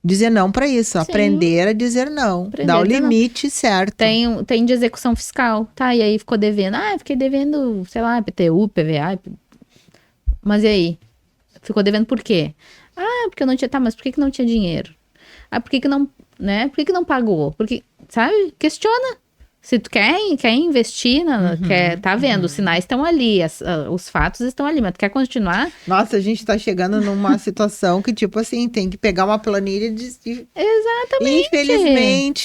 dizer não para isso. Sim. Aprender a dizer não. Dar o limite certo. Tem de execução fiscal, tá? E aí ficou devendo. Fiquei devendo, sei lá, IPTU, PVA. Mas e aí? Ficou devendo por quê? Porque eu não tinha... Tá, mas por que não tinha dinheiro? Por que não, né? Por que não pagou? Porque, sabe? Questiona. Se tu quer investir, tá vendo, os sinais estão ali, os fatos estão ali, mas tu quer continuar? Nossa, a gente tá chegando numa situação que, tipo assim, tem que pegar uma planilha de... Exatamente.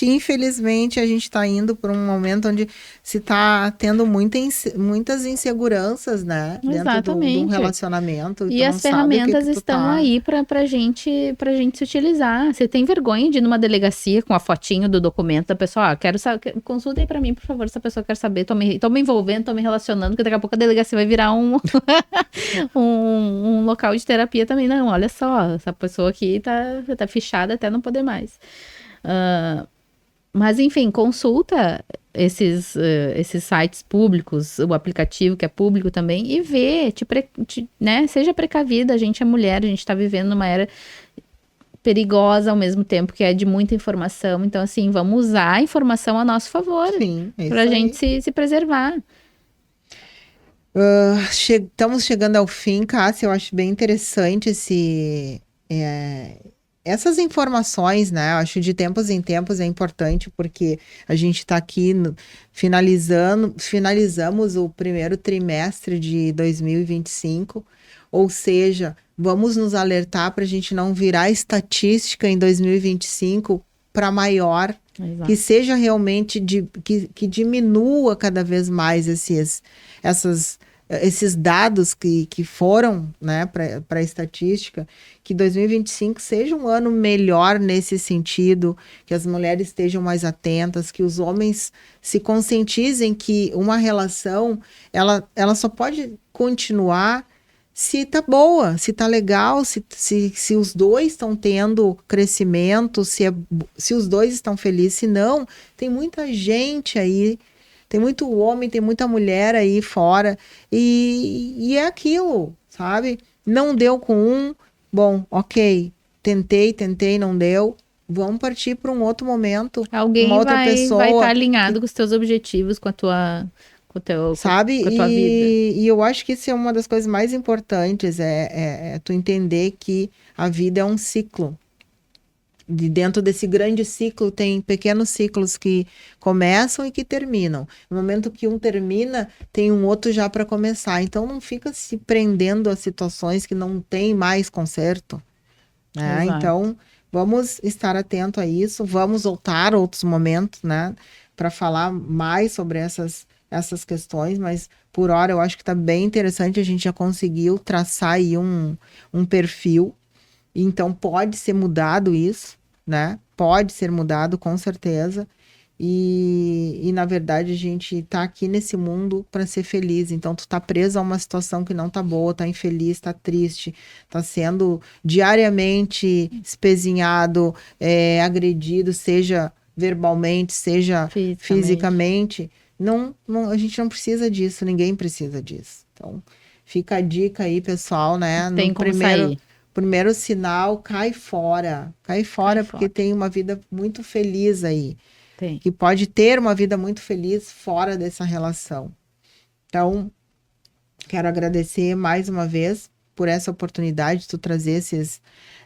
Infelizmente, a gente tá indo para um momento onde se tá tendo muitas inseguranças, né? Exatamente. Dentro de um relacionamento. E as ferramentas estão aí pra gente se utilizar. Você tem vergonha de ir numa delegacia com a fotinho do documento da pessoa? Quero saber, consulta aí pra mim, por favor, se a pessoa quer saber. Tô me envolvendo, tô me relacionando, porque daqui a pouco a delegacia vai virar um local de terapia também. Não, olha só, essa pessoa aqui tá fichada até não poder mais. Mas, enfim, consulta esses sites públicos, o aplicativo que é público também, e vê, né? Seja precavida, a gente é mulher, a gente tá vivendo numa era perigosa ao mesmo tempo, que é de muita informação. Então, assim, vamos usar a informação a nosso favor. Sim, é isso pra gente se preservar. Estamos chegando ao fim, Cássia. Eu acho bem interessante essas informações, né? Eu acho de tempos em tempos é importante, porque a gente está aqui finalizamos o primeiro trimestre de 2025, ou seja, vamos nos alertar para a gente não virar estatística em 2025 para maior. Exato. Que seja realmente, que diminua cada vez mais esses dados que foram, né, para a estatística, que 2025 seja um ano melhor nesse sentido, que as mulheres estejam mais atentas, que os homens se conscientizem que uma relação, ela só pode continuar se tá boa, se tá legal, se os dois estão tendo crescimento, se os dois estão felizes. Se não, tem muita gente aí, tem muito homem, tem muita mulher aí fora, e é aquilo, sabe? Não deu com um, bom, ok, tentei, não deu, vamos partir para um outro momento. Alguém uma outra pessoa vai estar alinhado com os teus objetivos, com a tua... sabe? Com a tua vida. E eu acho que isso é uma das coisas mais importantes, é tu entender que a vida é um ciclo. De dentro desse grande ciclo, tem pequenos ciclos que começam e que terminam. No momento que um termina, tem um outro já para começar. Então, não fica se prendendo a situações que não tem mais conserto. Né? Então, vamos estar atento a isso. Vamos voltar a outros momentos, né? Para falar mais sobre essas questões, mas por hora eu acho que está bem interessante. A gente já conseguiu traçar aí um perfil, então pode ser mudado isso, né? Pode ser mudado, com certeza, e na verdade a gente está aqui nesse mundo para ser feliz. Então tu tá preso a uma situação que não tá boa, tá infeliz, tá triste, tá sendo diariamente espezinhado, agredido, seja verbalmente, seja fisicamente. Não, a gente não precisa disso, ninguém precisa disso. Então, fica a dica aí, pessoal, né? Tem como sair. Primeiro sinal, cai fora. Cai fora porque tem uma vida muito feliz aí. Tem. Que pode ter uma vida muito feliz fora dessa relação. Então, quero agradecer mais uma vez por essa oportunidade de tu trazer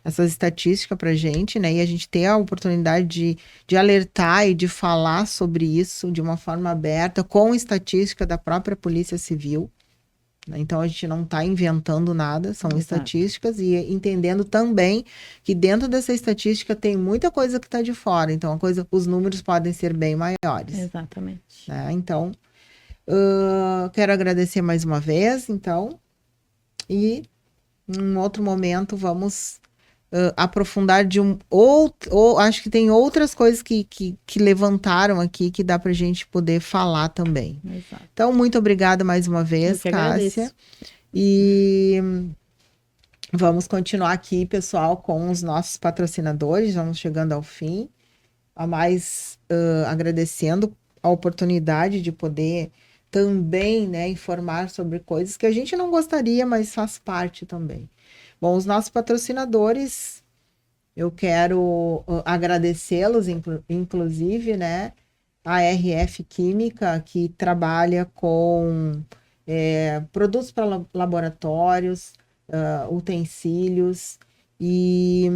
essas estatísticas pra gente, né? E a gente ter a oportunidade de alertar e de falar sobre isso de uma forma aberta, com estatística da própria Polícia Civil. Então, a gente não está inventando nada, são estatísticas, e entendendo também que dentro dessa estatística tem muita coisa que está de fora. Então, os números podem ser bem maiores. Exatamente. Né? Então, quero agradecer mais uma vez, então, e em um outro momento vamos aprofundar de acho que tem outras coisas que levantaram aqui que dá para a gente poder falar também. Exato. Então, muito obrigada mais uma vez, Cássia. Agradeço. E vamos continuar aqui, pessoal, com os nossos patrocinadores. Vamos chegando ao fim. Agradecendo a oportunidade de poder também, né, informar sobre coisas que a gente não gostaria, mas faz parte também. Bom, os nossos patrocinadores, eu quero agradecê-los, inclusive, né? A RF Química, que trabalha com produtos para laboratórios, utensílios, e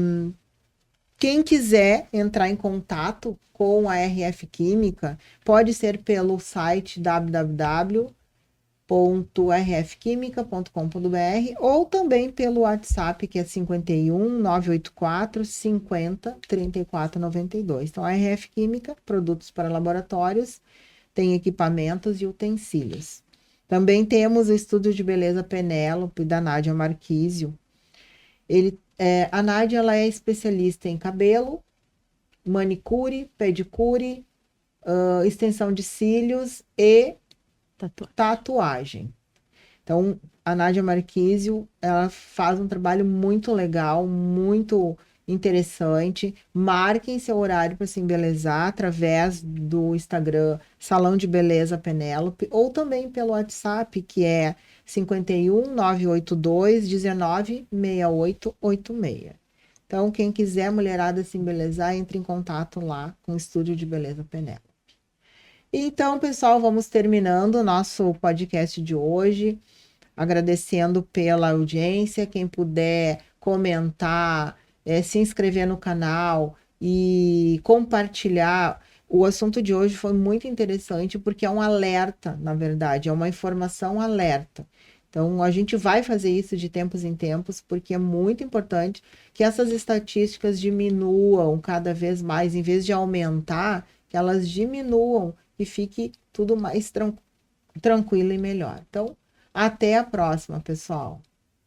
quem quiser entrar em contato com a RF Química, pode ser pelo site www.rfquimica.com.br ou também pelo WhatsApp, que é 51 984 50 34 92. Então, a RF Química, produtos para laboratórios, tem equipamentos e utensílios. Também temos o Estúdio de Beleza Penélope, da Nádia Marquísio. A Nádia, ela é especialista em cabelo, manicure, pedicure, extensão de cílios e tatuagem. Então, a Nádia Marquísio, ela faz um trabalho muito legal, muito interessante. Marquem seu horário para se embelezar através do Instagram Salão de Beleza Penélope, ou também pelo WhatsApp, que é 51 982 19 6886. Então, quem quiser, mulherada, se embelezar, entre em contato lá com o Estúdio de Beleza Penélope. Então, pessoal, vamos terminando o nosso podcast de hoje, agradecendo pela audiência. Quem puder comentar, se inscrever no canal e compartilhar. O assunto de hoje foi muito interessante porque é um alerta, na verdade, é uma informação alerta. Então, a gente vai fazer isso de tempos em tempos, porque é muito importante que essas estatísticas diminuam cada vez mais, em vez de aumentar, que elas diminuam e fique tudo mais tranquilo e melhor. Então, até a próxima, pessoal.